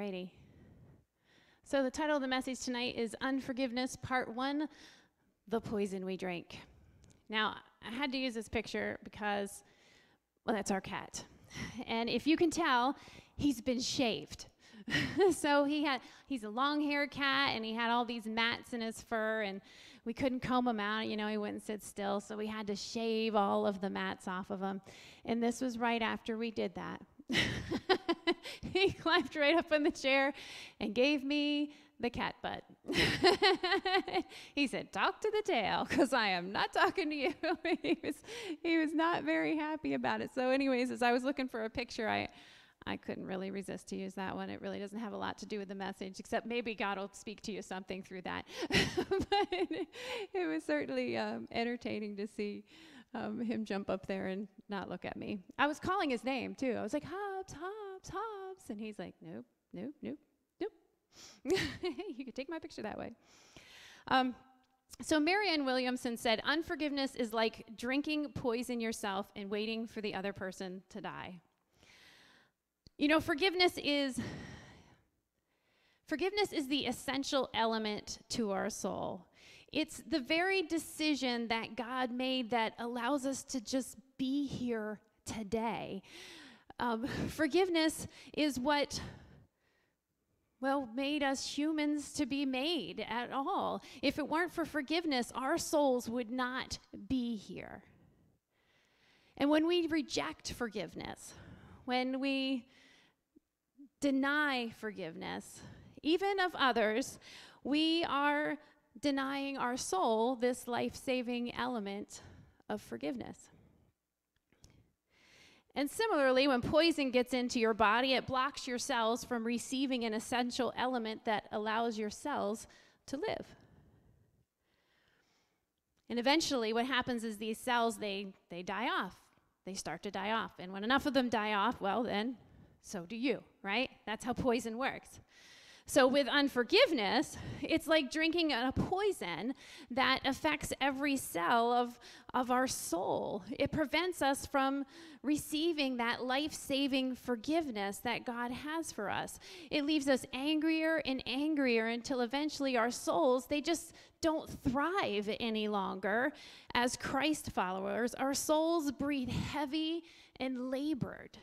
Alrighty. So the title of the message tonight is Unforgiveness, Part 1, The Poison We Drank. Now, I had to use this picture because, well, that's our cat. And if you can tell, he's been shaved. So he's a long-haired cat, and he had all these mats in his fur, and we couldn't comb him out. You know, he wouldn't sit still, so we had to shave all of the mats off of him. And this was right after we did that. He climbed right up in the chair and gave me the cat butt. He said, "Talk to the tail, because I am not talking to you." He was not very happy about it. So anyways, as I was looking for a picture, I couldn't really resist to use that one. It really doesn't have a lot to do with the message, except maybe God will speak to you something through that. But it was certainly entertaining to see him jump up there and not look at me. I was calling his name, too. I was like, "Hobbs, Hobbs, Hobbs." And he's like, "Nope, nope, nope, nope." You could take my picture that way. So Marianne Williamson said, "Unforgiveness is like drinking poison yourself and waiting for the other person to die." You know, forgiveness is the essential element to our soul. It's the very decision that God made that allows us to just be here today. Forgiveness is what, well, made us humans to be made at all. If it weren't for forgiveness, our souls would not be here. And when we reject forgiveness, when we deny forgiveness, even of others, we are denying our soul this life-saving element of forgiveness. And similarly, when poison gets into your body, it blocks your cells from receiving an essential element that allows your cells to live. And eventually what happens is these cells, they die off. They start to die off. And when enough of them die off, well, then so do you, right? That's how poison works. So with unforgiveness, it's like drinking a poison that affects every cell of our soul. It prevents us from receiving that life-saving forgiveness that God has for us. It leaves us angrier and angrier until eventually our souls, they just don't thrive any longer as Christ followers. Our souls breathe heavy and labored.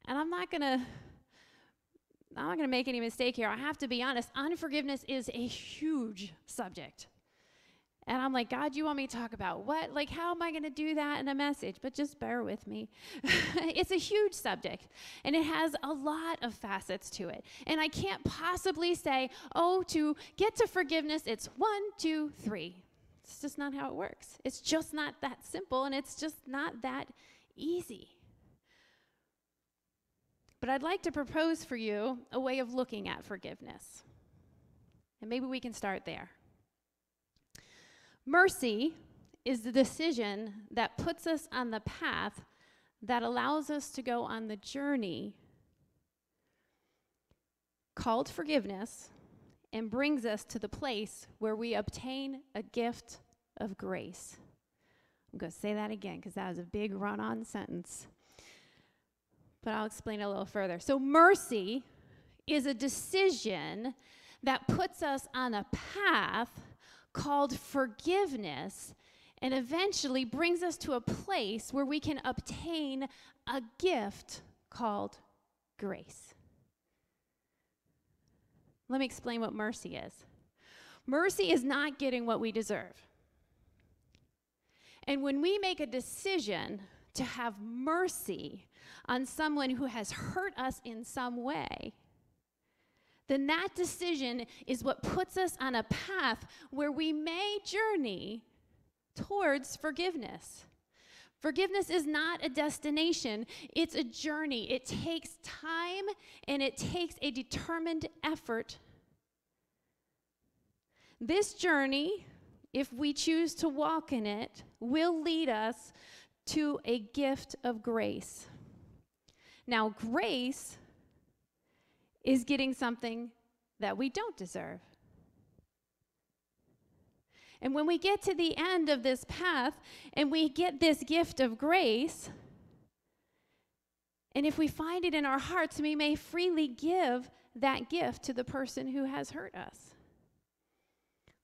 And I'm not going to make any mistake here. I have to be honest. Unforgiveness is a huge subject. And I'm like, "God, you want me to talk about what? Like, how am I going to do that in a message?" But just bear with me. It's a huge subject, and it has a lot of facets to it. And I can't possibly say, "Oh, to get to forgiveness, it's 1, 2, 3. It's just not how it works. It's just not that simple, and it's just not that easy. But I'd like to propose for you a way of looking at forgiveness. And maybe we can start there. Mercy is the decision that puts us on the path that allows us to go on the journey called forgiveness and brings us to the place where we obtain a gift of grace. I'm going to say that again because that was a big run-on sentence. But I'll explain it a little further. So mercy is a decision that puts us on a path called forgiveness and eventually brings us to a place where we can obtain a gift called grace. Let me explain what mercy is. Mercy is not getting what we deserve. And when we make a decision to have mercy on someone who has hurt us in some way, then that decision is what puts us on a path where we may journey towards forgiveness. Forgiveness is not a destination, it's a journey. It takes time and it takes a determined effort. This journey, if we choose to walk in it, will lead us to a gift of grace. Now, grace is getting something that we don't deserve. And when we get to the end of this path and we get this gift of grace, And if we find it in our hearts, we may freely give that gift to the person who has hurt us,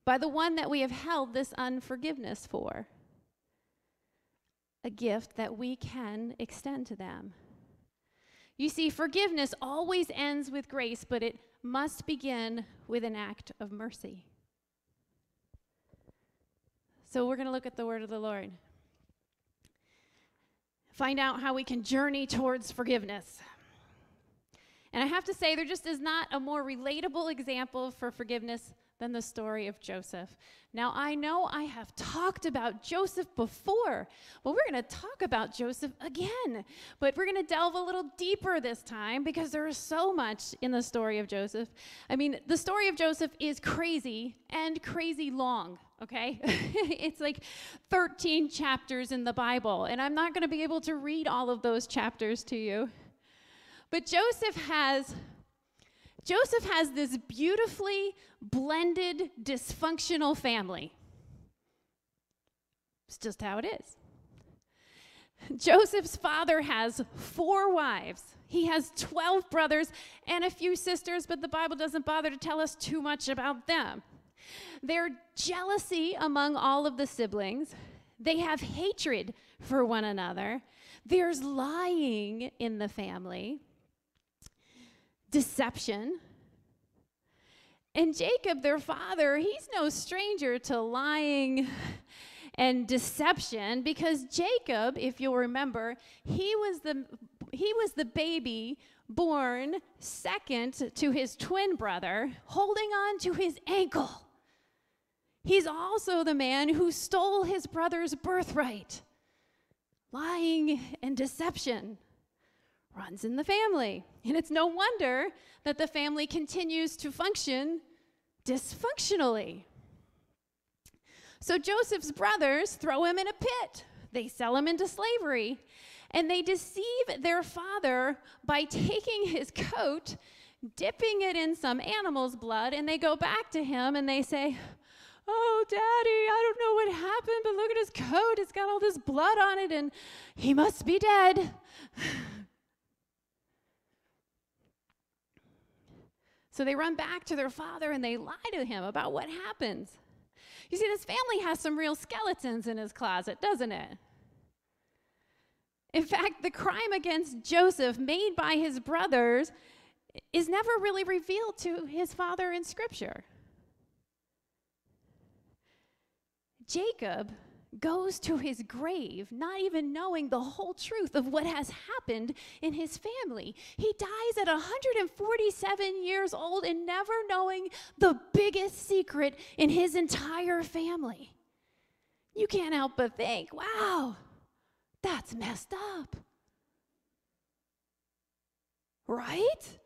by the one that we have held this unforgiveness for, a gift that we can extend to them. You see, forgiveness always ends with grace, but it must begin with an act of mercy. So we're going to look at the word of the Lord. Find out how we can journey towards forgiveness. And I have to say, there just is not a more relatable example for forgiveness than the story of Joseph. Now, I know I have talked about Joseph before. Well, we're going to talk about Joseph again, but we're going to delve a little deeper this time because there is so much in the story of Joseph. I mean, the story of Joseph is crazy and crazy long, okay? It's like 13 chapters in the Bible, and I'm not going to be able to read all of those chapters to you. But Joseph has this beautifully blended, dysfunctional family. It's just how it is. Joseph's father has 4 wives. He has 12 brothers and a few sisters, but the Bible doesn't bother to tell us too much about them. There's jealousy among all of the siblings. They have hatred for one another. There's lying in the family. Deception. And Jacob, their father, he's no stranger to lying and deception, because Jacob, if you'll remember, he was the baby born second to his twin brother, holding on to his ankle. He's also the man who stole his brother's birthright. Lying and deception runs in the family. And it's no wonder that the family continues to function dysfunctionally. So Joseph's brothers throw him in a pit. They sell him into slavery. And they deceive their father by taking his coat, dipping it in some animal's blood, and they go back to him and they say, "Oh, Daddy, I don't know what happened, but look at his coat. It's got all this blood on it, and he must be dead." So they run back to their father and they lie to him about what happens. You see, this family has some real skeletons in his closet, doesn't it? In fact, the crime against Joseph made by his brothers is never really revealed to his father in Scripture. Jacob goes to his grave not even knowing the whole truth of what has happened in his family. He dies at 147 years old and never knowing the biggest secret in his entire family. You can't help but think, wow, that's messed up. Right?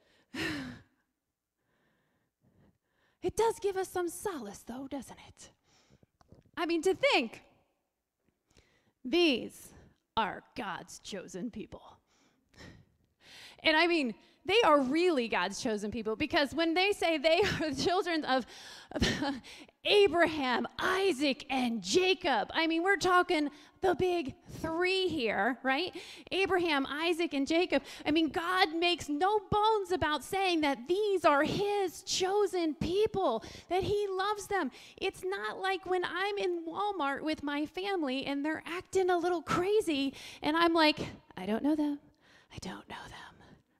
It does give us some solace, though, doesn't it? I mean, to think, these are God's chosen people. And I mean, they are really God's chosen people, because when they say they are the children of Abraham, Isaac, and Jacob, I mean, we're talking the big 3 here, right? Abraham, Isaac, and Jacob. I mean, God makes no bones about saying that these are his chosen people, that he loves them. It's not like when I'm in Walmart with my family and they're acting a little crazy and I'm like, I don't know them. I don't know them.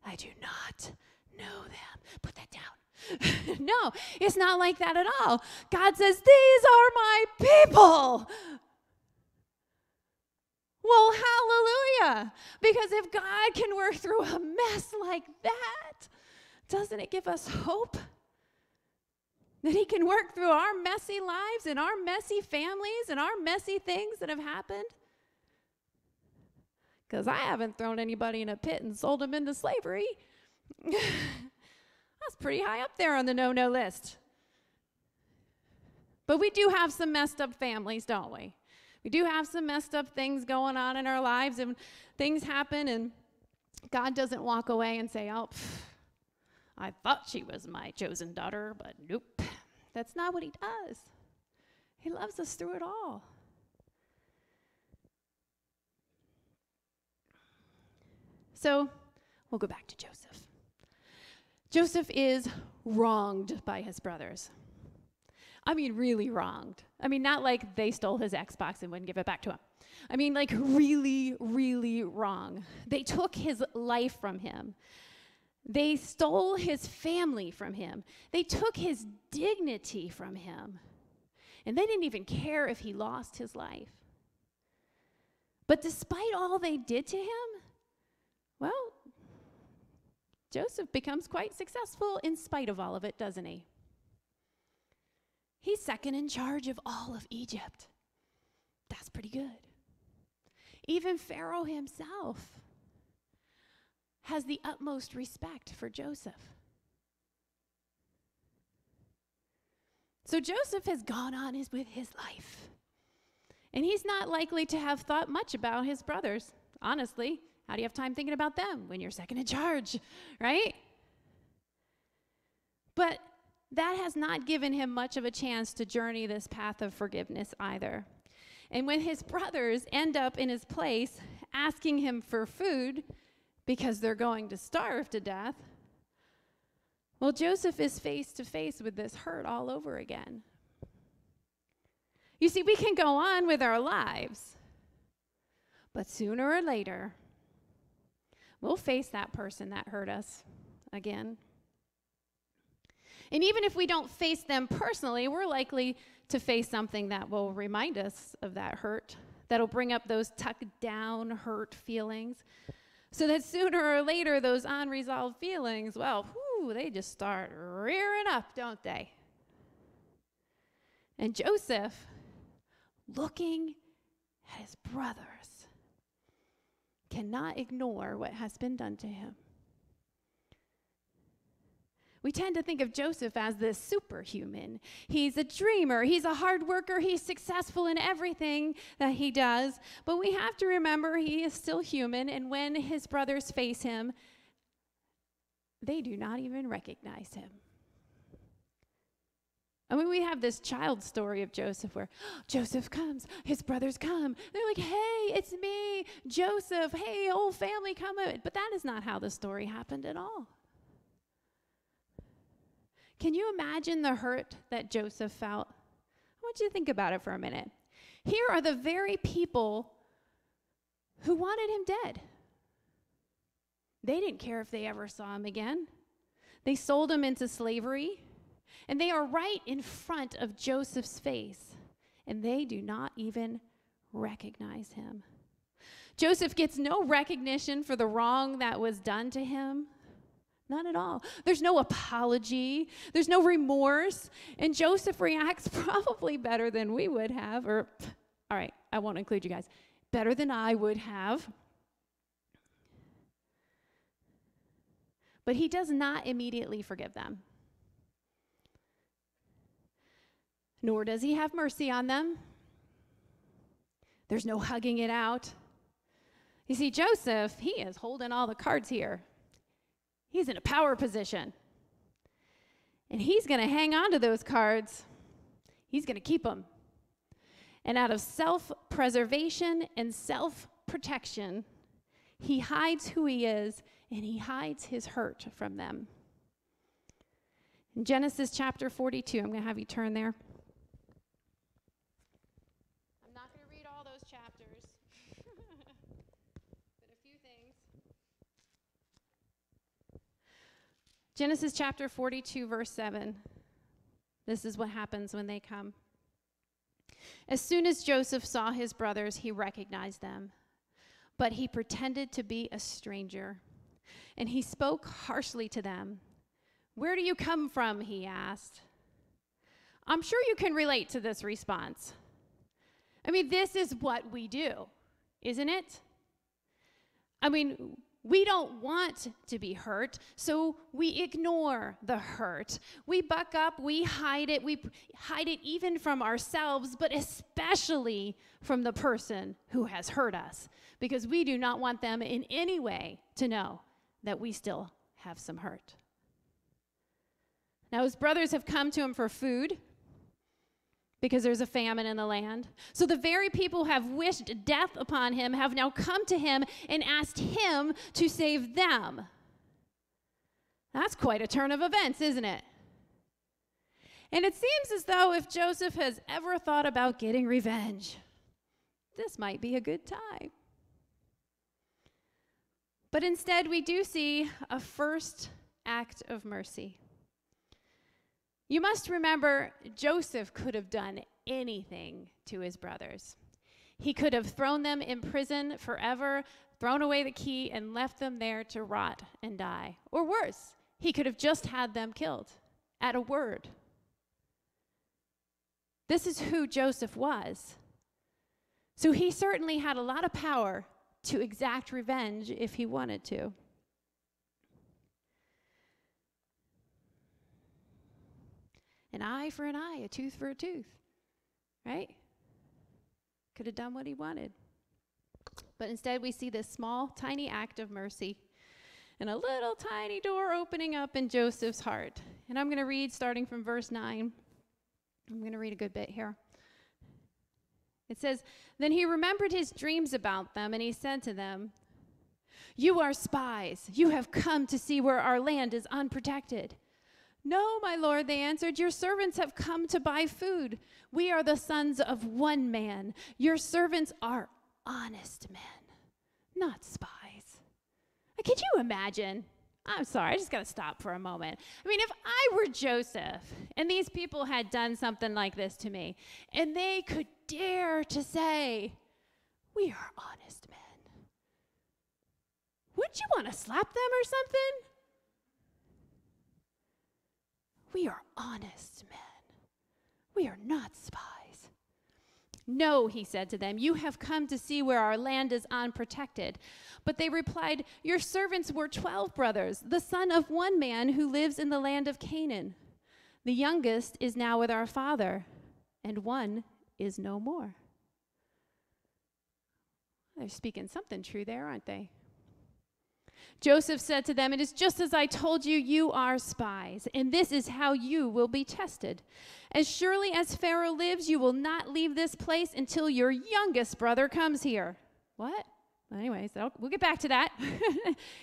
I do not know them. Put that down. No, it's not like that at all. God says, these are my people. Well, hallelujah. Because if God can work through a mess like that, doesn't it give us hope? That he can work through our messy lives and our messy families and our messy things that have happened? Because I haven't thrown anybody in a pit and sold them into slavery. That's pretty high up there on the no-no list. But we do have some messed up families, don't we? We do have some messed up things going on in our lives, and things happen, and God doesn't walk away and say, oh, I thought she was my chosen daughter, but nope. That's not what he does. He loves us through it all. So we'll go back to Joseph. Joseph is wronged by his brothers. I mean, really wronged. I mean, not like they stole his Xbox and wouldn't give it back to him. I mean, like really, really wrong. They took his life from him. They stole his family from him. They took his dignity from him. And they didn't even care if he lost his life. But despite all they did to him, well, Joseph becomes quite successful in spite of all of it, doesn't he? He's second in charge of all of Egypt. That's pretty good. Even Pharaoh himself has the utmost respect for Joseph. So Joseph has gone on with his life. And he's not likely to have thought much about his brothers. Honestly, how do you have time thinking about them when you're second in charge, right? But that has not given him much of a chance to journey this path of forgiveness either. And when his brothers end up in his place asking him for food because they're going to starve to death, well, Joseph is face to face with this hurt all over again. You see, we can go on with our lives, but sooner or later, we'll face that person that hurt us again. And even if we don't face them personally, we're likely to face something that will remind us of that hurt, that'll bring up those tucked down hurt feelings, so that sooner or later, those unresolved feelings, well, they just start rearing up, don't they? And Joseph, looking at his brothers, cannot ignore what has been done to him. We tend to think of Joseph as this superhuman. He's a dreamer. He's a hard worker. He's successful in everything that he does. But we have to remember he is still human, and when his brothers face him, they do not even recognize him. I mean, we have this child story of Joseph where Joseph comes, his brothers come. They're like, hey, it's me, Joseph. Hey, whole family, come. But that is not how the story happened at all. Can you imagine the hurt that Joseph felt? I want you to think about it for a minute. Here are the very people who wanted him dead. They didn't care if they ever saw him again. They sold him into slavery, and they are right in front of Joseph's face, and they do not even recognize him. Joseph gets no recognition for the wrong that was done to him. None at all. There's no apology. There's no remorse. And Joseph reacts probably better than we would have, or, all right, I won't include you guys, better than I would have. But he does not immediately forgive them. Nor does he have mercy on them. There's no hugging it out. You see, Joseph, he is holding all the cards here. He's in a power position. And he's going to hang on to those cards. He's going to keep them. And out of self-preservation and self-protection, he hides who he is, and he hides his hurt from them. In Genesis chapter 42, I'm going to have you turn there. I'm not going to read all those chapters, but a few things. Genesis chapter 42, verse 7. This is what happens when they come. As soon as Joseph saw his brothers, he recognized them, but he pretended to be a stranger, and he spoke harshly to them. "Where do you come from?" he asked. I'm sure you can relate to this response. I mean, this is what we do, isn't it? I mean, we don't want to be hurt, so we ignore the hurt. We buck up, we hide it even from ourselves, but especially from the person who has hurt us, because we do not want them in any way to know that we still have some hurt. Now, his brothers have come to him for food because there's a famine in the land. So the very people who have wished death upon him have now come to him and asked him to save them. That's quite a turn of events, isn't it? And it seems as though if Joseph has ever thought about getting revenge, this might be a good time. But instead, we do see a first act of mercy. You must remember, Joseph could have done anything to his brothers. He could have thrown them in prison forever, thrown away the key, and left them there to rot and die. Or worse, he could have just had them killed at a word. This is who Joseph was. So he certainly had a lot of power to exact revenge if he wanted to. An eye for an eye, a tooth for a tooth, right? Could have done what he wanted. But instead we see this small, tiny act of mercy and a little tiny door opening up in Joseph's heart. And I'm going to read starting from verse 9. I'm going to read a good bit here. It says, "Then he remembered his dreams about them, and he said to them, 'You are spies. You have come to see where our land is unprotected.' 'No, my lord,' they answered, 'your servants have come to buy food. We are the sons of one man. Your servants are honest men, not spies.'" Could you imagine? I'm sorry, I just got to stop for a moment. I mean, if I were Joseph and these people had done something like this to me, and they could dare to say, "We are honest men," wouldn't you want to slap them or something? We are honest men. We are not spies. "No," he said to them, "you have come to see where our land is unprotected." But they replied, "Your servants were 12 brothers, the son of one man who lives in the land of Canaan. The youngest is now with our father, and one is no more." They're speaking something true there, aren't they? Joseph said to them, "It is just as I told you, you are spies, and this is how you will be tested. As surely as Pharaoh lives, you will not leave this place until your youngest brother comes here." What? Well, anyways, we'll get back to that.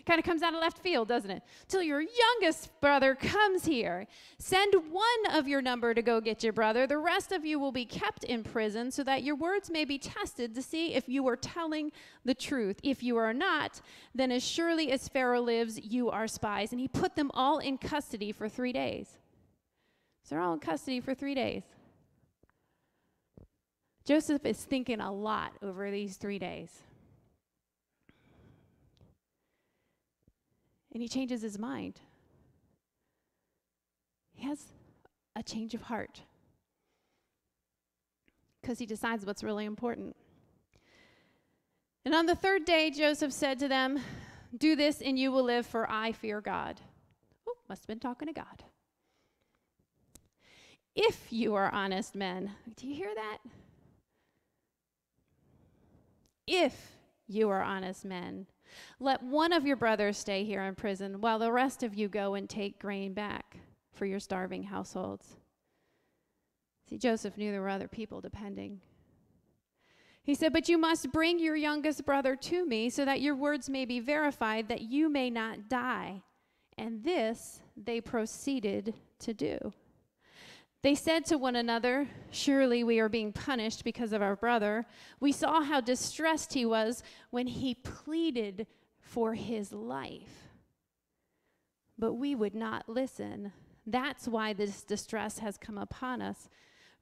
Kind of comes out of left field, doesn't it? "Till your youngest brother comes here. Send one of your number to go get your brother. The rest of you will be kept in prison so that your words may be tested to see if you are telling the truth. If you are not, then as surely as Pharaoh lives, you are spies." And he put them all in custody for 3 days. So they're all in custody for 3 days. Joseph is thinking a lot over these 3 days. And he changes his mind. He has a change of heart because he decides what's really important. "And on the 3rd day, Joseph said to them, 'Do this and you will live, for I fear God.'" Oh, must have been talking to God. "If you are honest men," do you hear that? "If you are honest men, let one of your brothers stay here in prison while the rest of you go and take grain back for your starving households." See, Joseph knew there were other people depending. He said, "But you must bring your youngest brother to me so that your words may be verified, that you may not die." And this they proceeded to do. They said to one another, "Surely we are being punished because of our brother. We saw how distressed he was when he pleaded for his life. But we would not listen. That's why this distress has come upon us."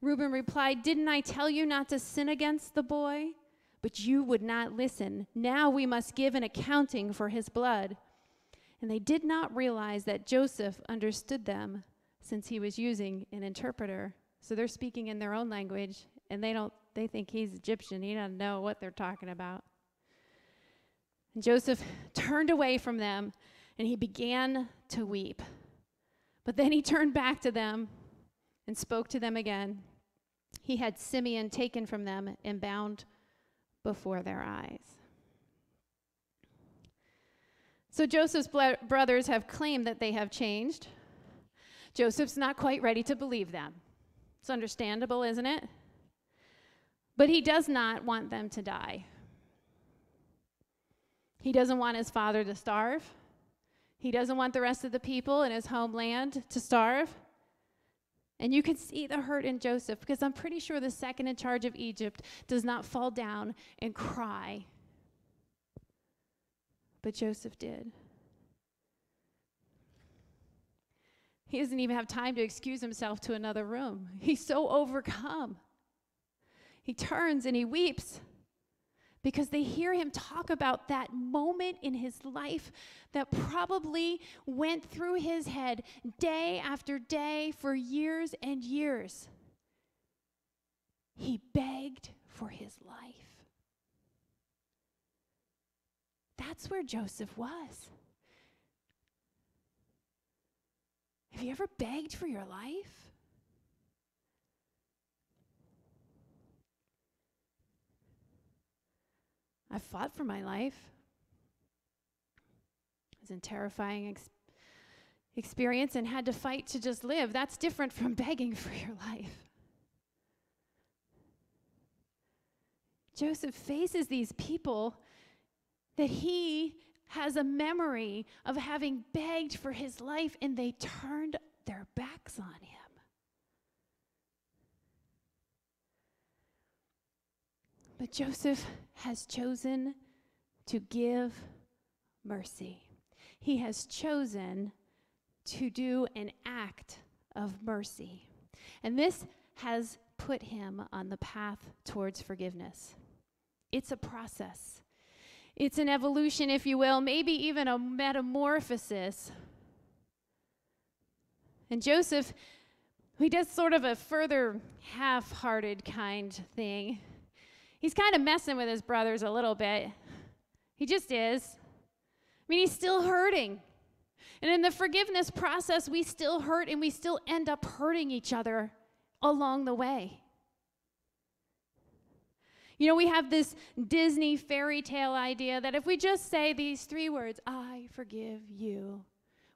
Reuben replied, "Didn't I tell you not to sin against the boy? But you would not listen. Now we must give an accounting for his blood." And they did not realize that Joseph understood them, since he was using an interpreter. So they're speaking in their own language, and they think he's Egyptian. He doesn't know what they're talking about. And Joseph turned away from them, and he began to weep. But then he turned back to them and spoke to them again. He had Simeon taken from them and bound before their eyes. So Joseph's brothers have claimed that they have changed. Joseph's not quite ready to believe them. It's understandable, isn't it? But he does not want them to die. He doesn't want his father to starve. He doesn't want the rest of the people in his homeland to starve. And you can see the hurt in Joseph, because I'm pretty sure the second in charge of Egypt does not fall down and cry. But Joseph did. He doesn't even have time to excuse himself to another room. He's so overcome. He turns and he weeps because they hear him talk about that moment in his life that probably went through his head day after day for years and years. He begged for his life. That's where Joseph was. Have you ever begged for your life? I fought for my life. It was a terrifying experience and had to fight to just live. That's different from begging for your life. Joseph faces these people that he has a memory of having begged for his life, and they turned their backs on him. But Joseph has chosen to give mercy. He has chosen to do an act of mercy. And this has put him on the path towards forgiveness. It's a process. It's an evolution, if you will, maybe even a metamorphosis. And Joseph, he does sort of a further half-hearted kind thing. He's kind of messing with his brothers a little bit. He just is. I mean, he's still hurting. And in the forgiveness process, we still hurt, and we still end up hurting each other along the way. You know, we have this Disney fairy tale idea that if we just say these 3 words, I forgive you,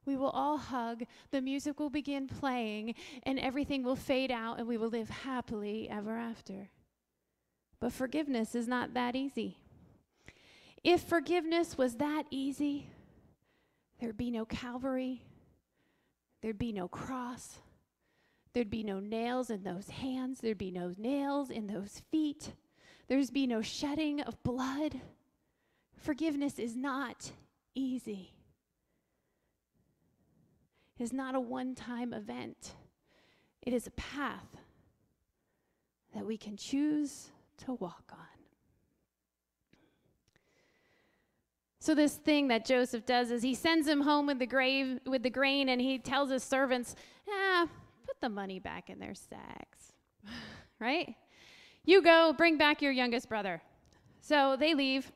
we will all hug, the music will begin playing, and everything will fade out, and we will live happily ever after. But forgiveness is not that easy. If forgiveness was that easy, there'd be no Calvary, there'd be no cross, there'd be no nails in those hands, there'd be no nails in those feet, there'd be no shedding of blood. Forgiveness is not easy. It is not a one-time event. It is a path that we can choose to walk on. So this thing that Joseph does is he sends him home with the grain, and he tells his servants, put the money back in their sacks, right? You go, bring back your youngest brother. So they leave,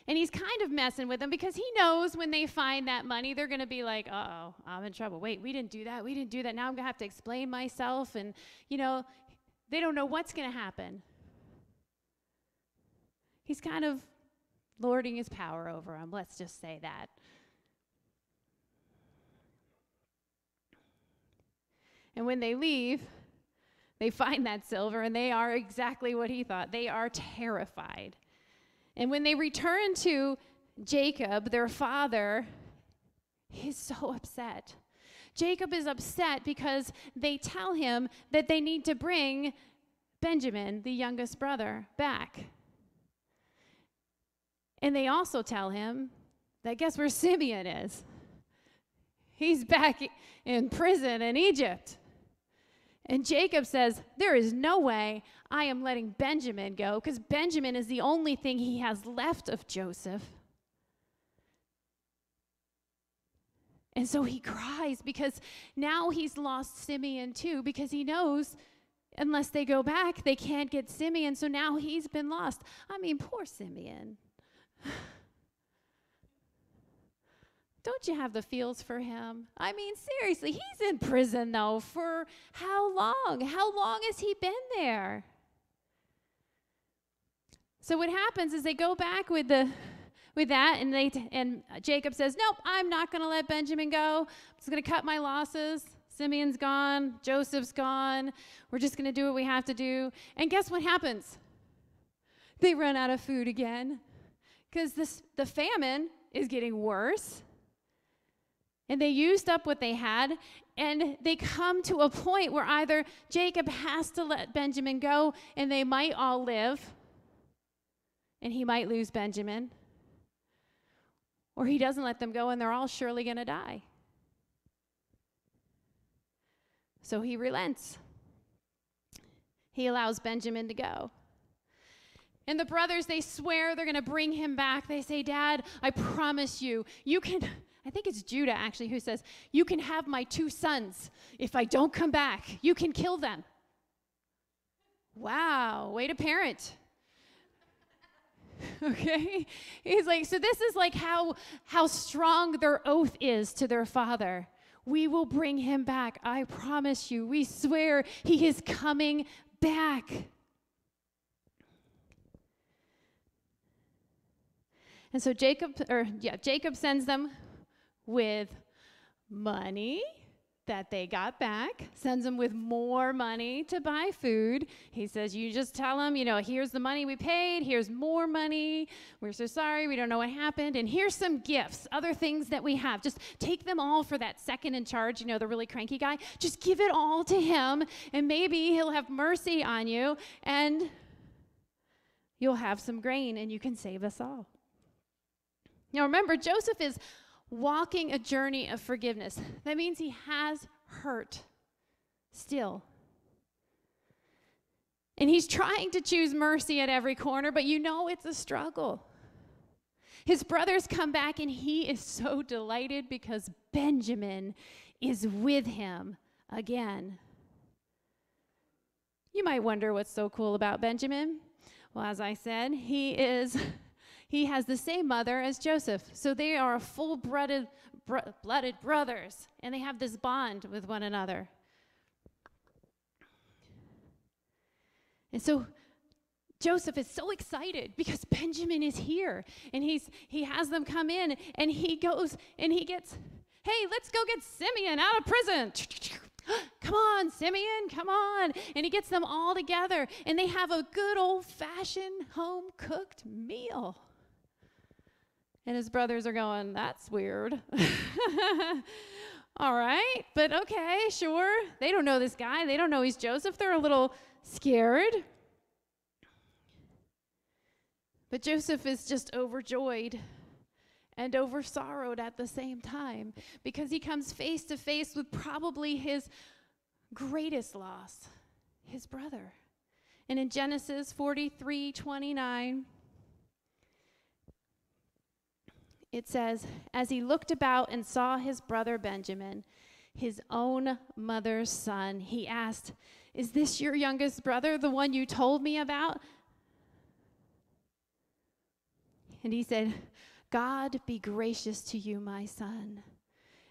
and he's kind of messing with them because he knows when they find that money, they're going to be like, uh-oh, I'm in trouble. Wait, we didn't do that. Now I'm going to have to explain myself, and, they don't know what's going to happen. He's kind of lording his power over them, let's just say that. And when they leave, they find that silver, and they are exactly what he thought. They are terrified. And when they return to Jacob, their father, he's so upset. Jacob is upset because they tell him that they need to bring Benjamin, the youngest brother, back. And they also tell him that guess where Simeon is? He's back in prison in Egypt. And Jacob says, there is no way I am letting Benjamin go, because Benjamin is the only thing he has left of Joseph. And so he cries because now he's lost Simeon too, because he knows unless they go back, they can't get Simeon. So now he's been lost. I mean, poor Simeon. Don't you have the feels for him? I mean, seriously, he's in prison, though, for how long? How long has he been there? So what happens is they go back with that, and Jacob says, nope, I'm not going to let Benjamin go. I'm just going to cut my losses. Simeon's gone. Joseph's gone. We're just going to do what we have to do. And guess what happens? They run out of food again, because the famine is getting worse. And they used up what they had, and they come to a point where either Jacob has to let Benjamin go, and they might all live, and he might lose Benjamin, or he doesn't let them go, and they're all surely going to die. So he relents. He allows Benjamin to go. And the brothers, they swear they're going to bring him back. They say, Dad, I promise you, you can, I think it's Judah actually who says, you can have my 2 sons. If I don't come back, you can kill them. Wow, way to parent. Okay? He's like, so this is like how strong their oath is to their father. We will bring him back. I promise you. We swear he is coming back. And so Jacob sends them with money that they got back, sends them with more money to buy food. He says, you just tell them, here's the money we paid, here's more money, we're so sorry, we don't know what happened, and here's some gifts, other things that we have. Just take them all for that second in charge, the really cranky guy. Just give it all to him, and maybe he'll have mercy on you, and you'll have some grain, and you can save us all. Now remember, Joseph is walking a journey of forgiveness. That means he has hurt still. And he's trying to choose mercy at every corner, but it's a struggle. His brothers come back, and he is so delighted because Benjamin is with him again. You might wonder what's so cool about Benjamin. Well, as I said, he has the same mother as Joseph. So they are full-blooded brothers, and they have this bond with one another. And so Joseph is so excited because Benjamin is here, and he has them come in, and he goes and he gets, hey, let's go get Simeon out of prison. Come on, Simeon, come on. And he gets them all together, and they have a good old-fashioned home-cooked meal. And his brothers are going, that's weird. All right, but okay, sure. They don't know this guy. They don't know he's Joseph. They're a little scared. But Joseph is just overjoyed and oversorrowed at the same time because he comes face to face with probably his greatest loss, his brother. And in Genesis 43:29, it says, as he looked about and saw his brother Benjamin, his own mother's son, he asked, is this your youngest brother, the one you told me about? And he said, God be gracious to you, my son.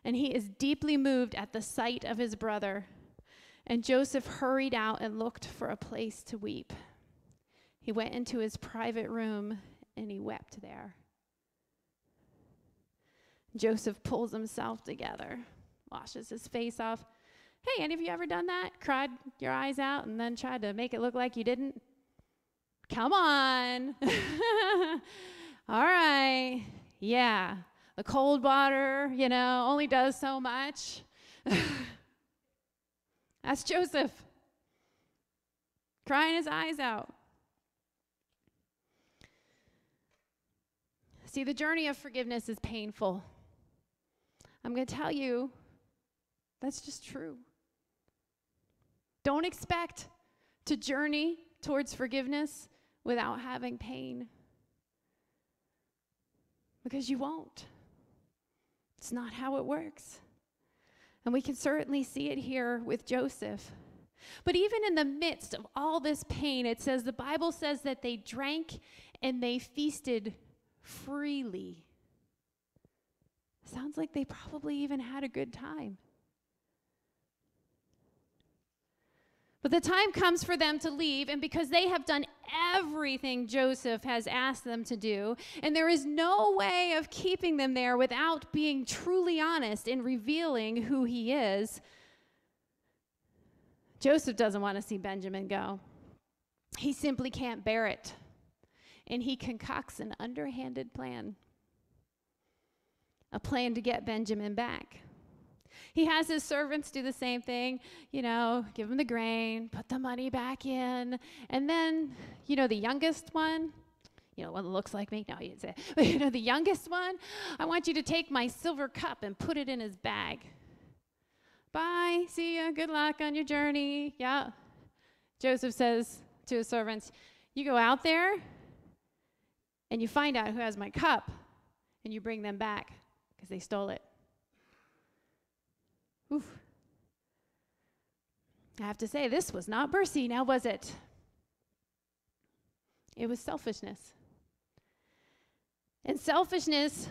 And he is deeply moved at the sight of his brother. And Joseph hurried out and looked for a place to weep. He went into his private room and he wept there. Joseph pulls himself together, washes his face off. Hey, any of you ever done that? Cried your eyes out and then tried to make it look like you didn't? Come on. All right. Yeah. The cold water, only does so much. That's Joseph. Crying his eyes out. See, the journey of forgiveness is painful. I'm going to tell you, that's just true. Don't expect to journey towards forgiveness without having pain. Because you won't. It's not how it works. And we can certainly see it here with Joseph. But even in the midst of all this pain, it says, the Bible says that they drank and they feasted freely. Sounds like they probably even had a good time. But the time comes for them to leave, and because they have done everything Joseph has asked them to do, and there is no way of keeping them there without being truly honest in revealing who he is, Joseph doesn't want to see Benjamin go. He simply can't bear it, and he concocts an underhanded plan. a plan to get Benjamin back. He has his servants do the same thing, give him the grain, put the money back in, and then, the youngest one, one that looks like me, no, he didn't say it, but the youngest one, I want you to take my silver cup and put it in his bag. Bye, see ya, good luck on your journey, yeah. Joseph says to his servants, you go out there and you find out who has my cup and you bring them back because they stole it. Oof. I have to say, this was not mercy, now was it? It was selfishness. And selfishness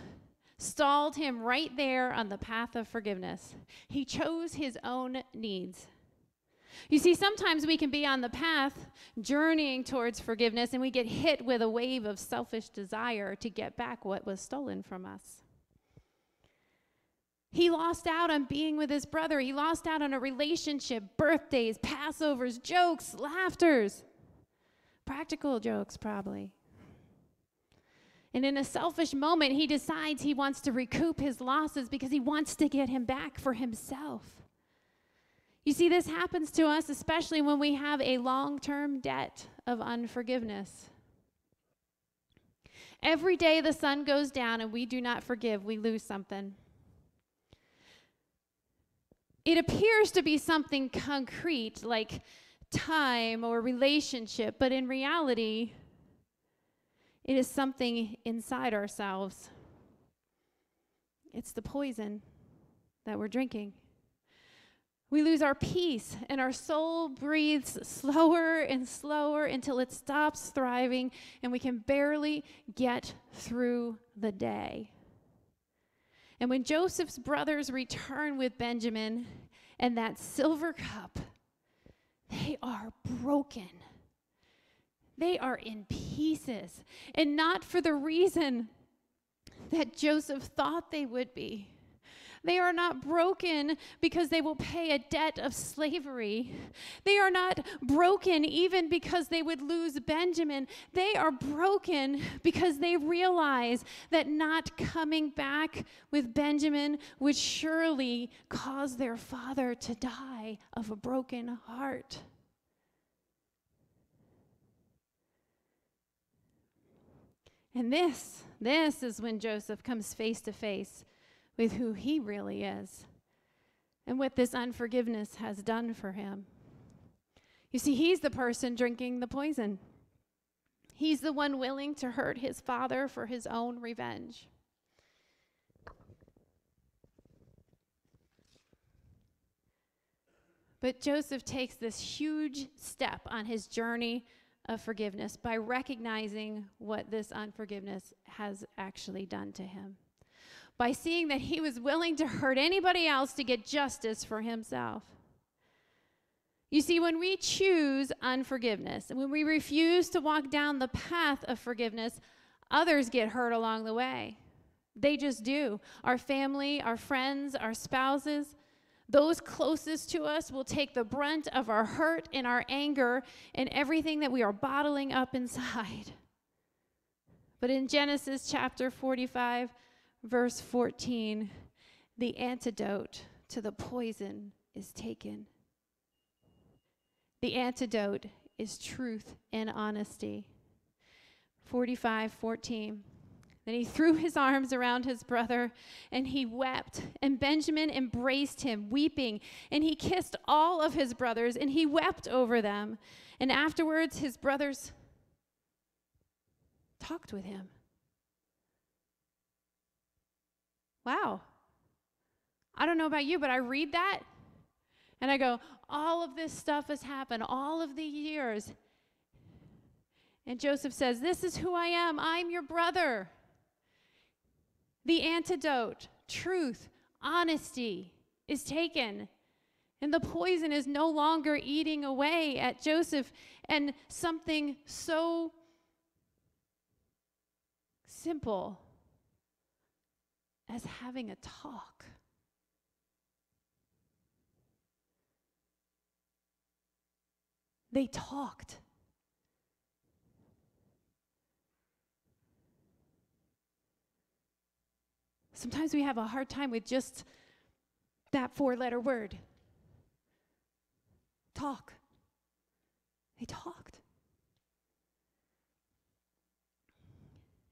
stalled him right there on the path of forgiveness. He chose his own needs. You see, sometimes we can be on the path journeying towards forgiveness and we get hit with a wave of selfish desire to get back what was stolen from us. He lost out on being with his brother. He lost out on a relationship, birthdays, Passovers, jokes, laughters. Practical jokes, probably. And in a selfish moment, he decides he wants to recoup his losses because he wants to get him back for himself. You see, this happens to us, especially when we have a long-term debt of unforgiveness. Every day the sun goes down and we do not forgive, we lose something. It appears to be something concrete, like time or relationship, but in reality, it is something inside ourselves. It's the poison that we're drinking. We lose our peace, and our soul breathes slower and slower until it stops thriving, and we can barely get through the day. And when Joseph's brothers return with Benjamin and that silver cup, they are broken. They are in pieces. And not for the reason that Joseph thought they would be. They are not broken because they will pay a debt of slavery. They are not broken even because they would lose Benjamin. They are broken because they realize that not coming back with Benjamin would surely cause their father to die of a broken heart. And this is when Joseph comes face to face with who he really is and what this unforgiveness has done for him. You see, he's the person drinking the poison. He's the one willing to hurt his father for his own revenge. But Joseph takes this huge step on his journey of forgiveness by recognizing what this unforgiveness has actually done to him. By seeing that he was willing to hurt anybody else to get justice for himself. You see, when we choose unforgiveness, and when we refuse to walk down the path of forgiveness, others get hurt along the way. They just do. Our family, our friends, our spouses, those closest to us will take the brunt of our hurt and our anger and everything that we are bottling up inside. But in Genesis chapter 45, verse 14, the antidote to the poison is taken. The antidote is truth and honesty. 45:14. Then he threw his arms around his brother, and he wept. And Benjamin embraced him, weeping. And he kissed all of his brothers, and he wept over them. And afterwards, his brothers talked with him. Wow. I don't know about you, but I read that, and I go, all of this stuff has happened, all of the years. And Joseph says, this is who I am. I'm your brother. The antidote, truth, honesty is taken. And the poison is no longer eating away at Joseph. And something so simple as having a talk. They talked. Sometimes we have a hard time with just that 4-letter word. Talk. They talked.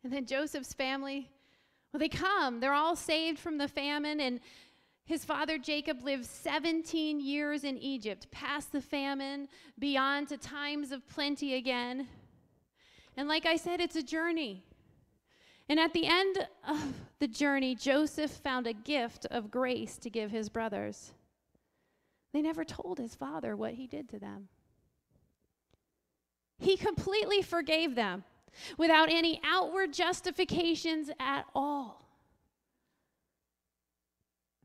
And then Joseph's family, well, they come. They're all saved from the famine, and his father Jacob lived 17 years in Egypt, past the famine, beyond to times of plenty again. And like I said, it's a journey. And at the end of the journey, Joseph found a gift of grace to give his brothers. They never told his father what he did to them. He completely forgave them without any outward justifications at all.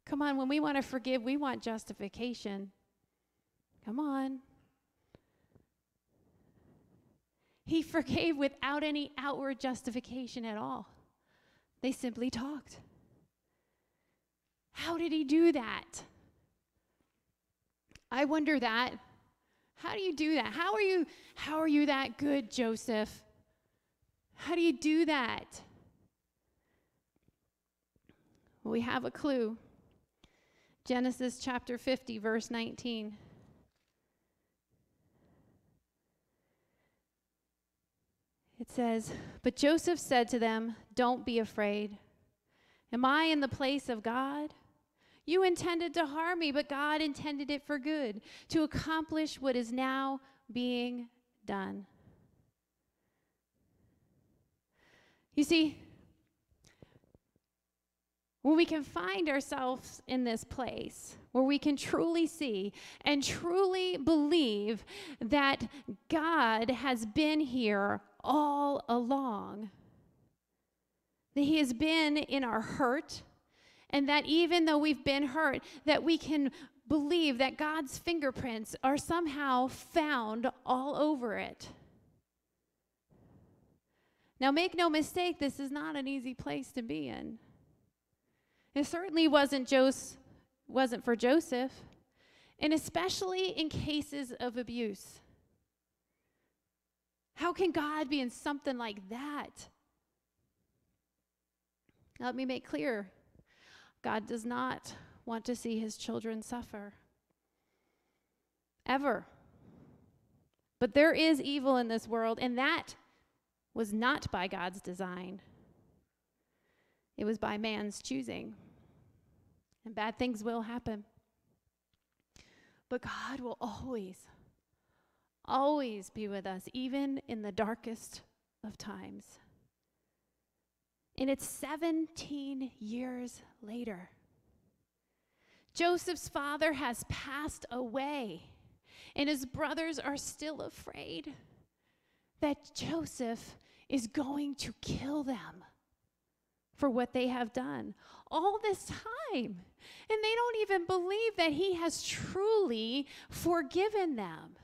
Come on, when we want to forgive, we want justification. Come on. He forgave without any outward justification at all. They simply talked. How did he do that? I wonder that. How do you do that? How are you that good, Joseph? How do you do that? Well, we have a clue. Genesis chapter 50, verse 19. It says, "But Joseph said to them, 'Don't be afraid. Am I in the place of God? You intended to harm me, but God intended it for good, to accomplish what is now being done.'" You see, when we can find ourselves in this place where we can truly see and truly believe that God has been here all along, that he has been in our hurt, and that even though we've been hurt, that we can believe that God's fingerprints are somehow found all over it. Now, make no mistake, this is not an easy place to be in. It certainly wasn't for Joseph, and especially in cases of abuse. How can God be in something like that? Let me make clear, God does not want to see his children suffer. Ever. But there is evil in this world, and that was not by God's design. It was by man's choosing. And bad things will happen. But God will always be with us, even in the darkest of times. And it's 17 years later. Joseph's father has passed away, and his brothers are still afraid that Joseph is going to kill them for what they have done all this time. And they don't even believe that he has truly forgiven them.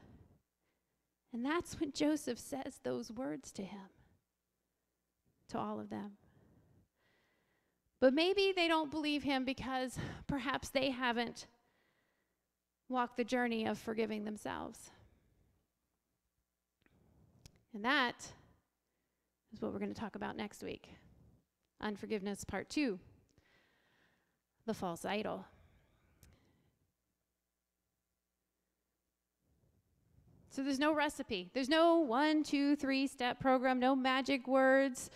And that's when Joseph says those words to him, to all of them. But maybe they don't believe him because perhaps they haven't walked the journey of forgiving themselves. And that is what we're going to talk about next week. Unforgiveness, part 2. The false idol. So there's no recipe. There's no 1, 2, 3 step program, no magic words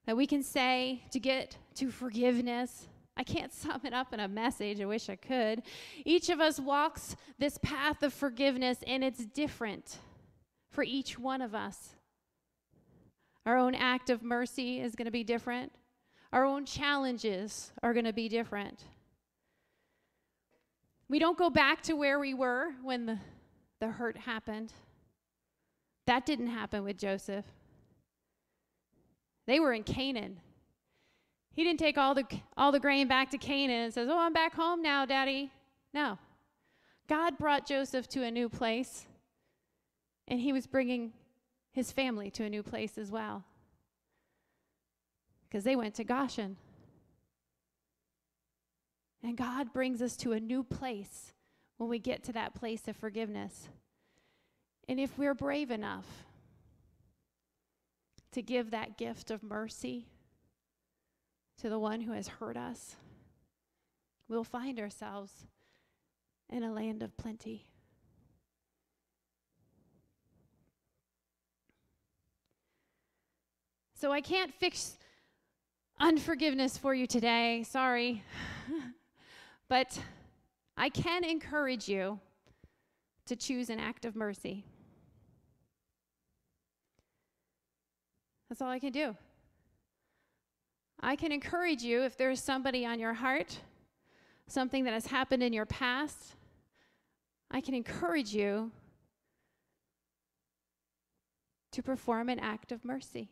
that we can say to get to forgiveness. I can't sum it up in a message. I wish I could. Each of us walks this path of forgiveness, and it's different for each one of us. Our own act of mercy is going to be different. Our own challenges are going to be different. We don't go back to where we were when the hurt happened. That didn't happen with Joseph. They were in Canaan. He didn't take all the grain back to Canaan and says, "Oh, I'm back home now, Daddy." No. God brought Joseph to a new place, and he was bringing his family to a new place as well, because they went to Goshen. And God brings us to a new place when we get to that place of forgiveness. And if we're brave enough to give that gift of mercy to the one who has hurt us, we'll find ourselves in a land of plenty. So I can't fix unforgiveness for you today, sorry. But I can encourage you to choose an act of mercy. That's all I can do. I can encourage you, if there's somebody on your heart, something that has happened in your past, I can encourage you to perform an act of mercy.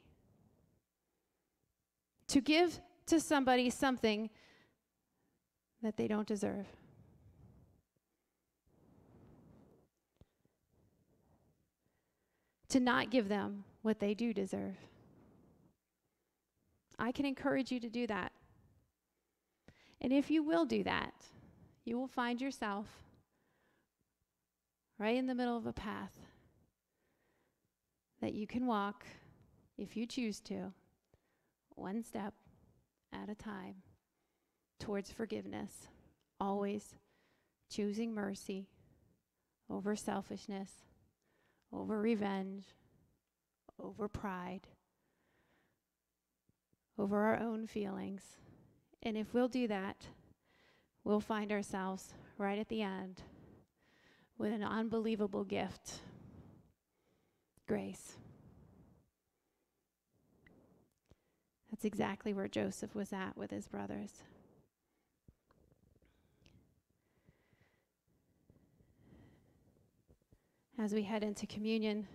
To give to somebody something that they don't deserve. To not give them what they do deserve. I can encourage you to do that. And if you will do that, you will find yourself right in the middle of a path that you can walk, if you choose to, one step at a time towards forgiveness, always choosing mercy over selfishness, over revenge, over pride, over our own feelings. And if we'll do that, we'll find ourselves right at the end with an unbelievable gift, grace. That's exactly where Joseph was at with his brothers. As we head into communion,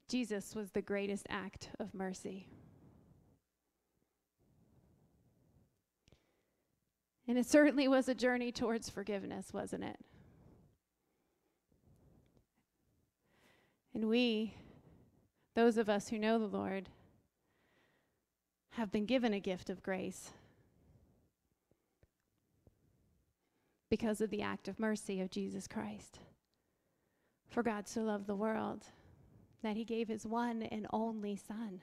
Jesus was the greatest act of mercy. And it certainly was a journey towards forgiveness, wasn't it? And we, those of us who know the Lord, have been given a gift of grace because of the act of mercy of Jesus Christ. For God so loved the world that he gave his one and only Son.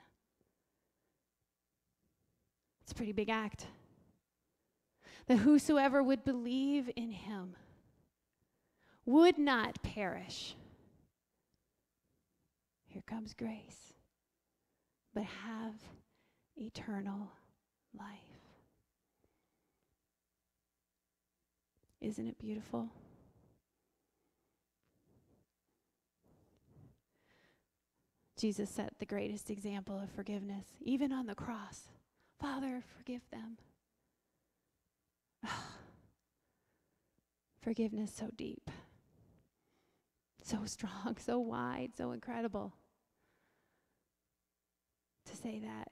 It's a pretty big act. That whosoever would believe in him would not perish. Here comes grace. But have eternal life. Isn't it beautiful? Jesus set the greatest example of forgiveness, even on the cross. Father, forgive them. Forgiveness so deep, so strong, so wide, so incredible. To say that